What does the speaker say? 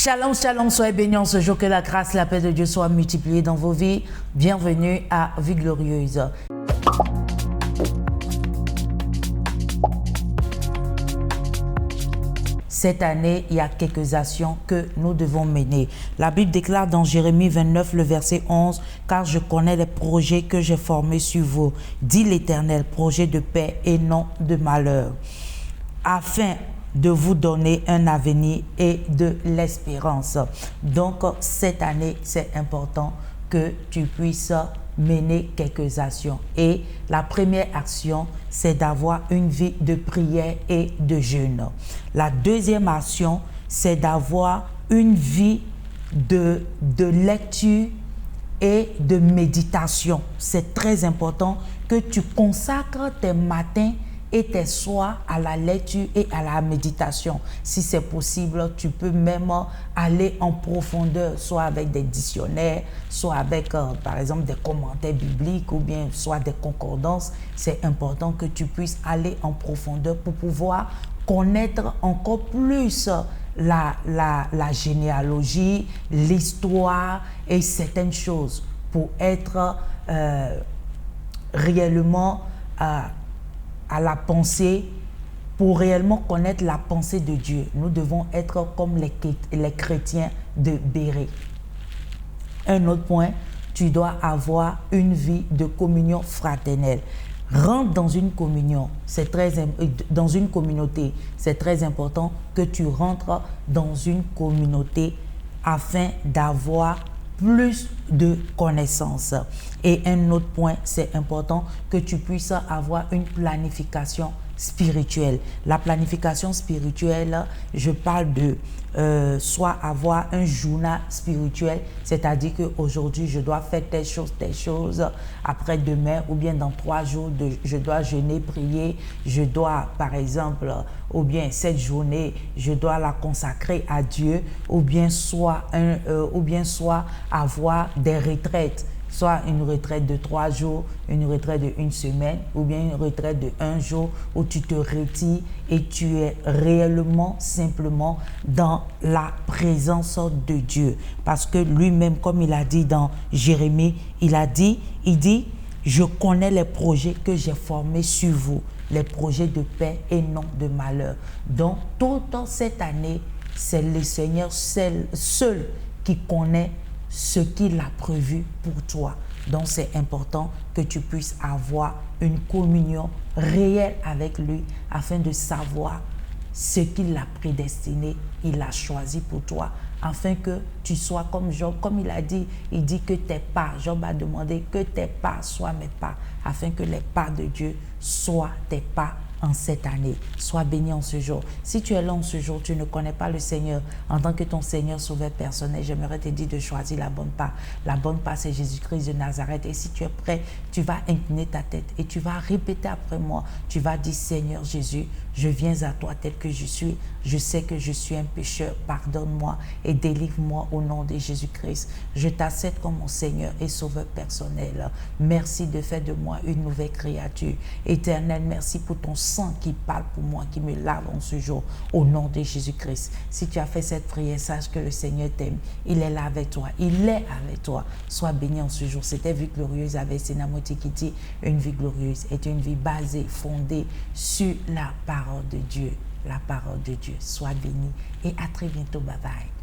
Shalom, shalom, soyez bénis en ce jour, que la grâce, la paix de Dieu soit multipliée dans vos vies. Bienvenue à Vie Glorieuse. Cette année, il y a quelques actions que nous devons mener. La Bible déclare dans Jérémie 29, le verset 11, « Car je connais les projets que j'ai formés sur vous, dit l'Éternel, projets de paix et non de malheur, afin de vous donner un avenir et de l'espérance. » Donc, cette année, c'est important que tu puisses mener quelques actions. Et la première action, c'est d'avoir une vie de prière et de jeûne. La deuxième action, c'est d'avoir une vie de lecture et de méditation. C'est très important que tu consacres tes matins et tes soirs à la lecture et à la méditation. Si c'est possible, tu peux même aller en profondeur, soit avec des dictionnaires, soit avec, par exemple, des commentaires bibliques ou bien soit des concordances. C'est important que tu puisses aller en profondeur pour pouvoir connaître encore plus la généalogie, l'histoire et certaines choses pour être réellement à la pensée, pour réellement connaître la pensée de Dieu. Nous devons être comme les chrétiens de Bérée. Un autre point, tu dois avoir une vie de communion fraternelle. Rentre dans une communion, dans une communauté. C'est très important que tu rentres dans une communauté afin d'avoir plus de connaissances. Et un autre point, c'est important que tu puisses avoir une planification spirituelle. La planification spirituelle, je parle de soit avoir un journal spirituel, c'est-à-dire qu'aujourd'hui, je dois faire telle chose, après demain ou bien dans 3 jours, je dois jeûner, prier, je dois, par exemple, ou bien cette journée, je dois la consacrer à Dieu, ou bien soit avoir des retraites, soit une retraite de 3 jours, une retraite de 1 semaine, ou bien une retraite de 1 jour où tu te retires et tu es réellement, simplement dans la présence de Dieu. Parce que lui-même, comme il a dit dans Jérémie, il dit, je connais les projets que j'ai formés sur vous, les projets de paix et non de malheur. Donc, toute cette année, c'est le Seigneur seul qui connaît ce qu'il a prévu pour toi. Donc, c'est important que tu puisses avoir une communion réelle avec lui afin de savoir ce qu'il a prédestiné, il a choisi pour toi, afin que tu sois comme Job. Comme il a dit, il dit que tes pas, Job a demandé que tes pas soient mes pas, afin que les pas de Dieu soient tes pas en cette année. Sois béni en ce jour. Si tu es là en ce jour, tu ne connais pas le Seigneur en tant que ton Seigneur sauveur personnel, j'aimerais te dire de choisir la bonne part. La bonne part, c'est Jésus-Christ de Nazareth. Et si tu es prêt, tu vas incliner ta tête et tu vas répéter après moi. Tu vas dire, Seigneur Jésus, je viens à toi tel que je suis. Je sais que je suis un pécheur. Pardonne-moi et délivre-moi au nom de Jésus-Christ. Je t'accepte comme mon Seigneur et sauveur personnel. Merci de faire de moi une nouvelle créature. Éternel, merci pour ton sang qui parle pour moi, qui me lave en ce jour, au nom de Jésus-Christ. Si tu as fait cette prière, sache que le Seigneur t'aime. Il est là avec toi. Il est avec toi. Sois béni en ce jour. C'était Vie Glorieuse avec Senamoti qui dit, une vie glorieuse est une vie basée, fondée sur la parole de Dieu. La parole de Dieu. Sois béni et à très bientôt. Bye bye.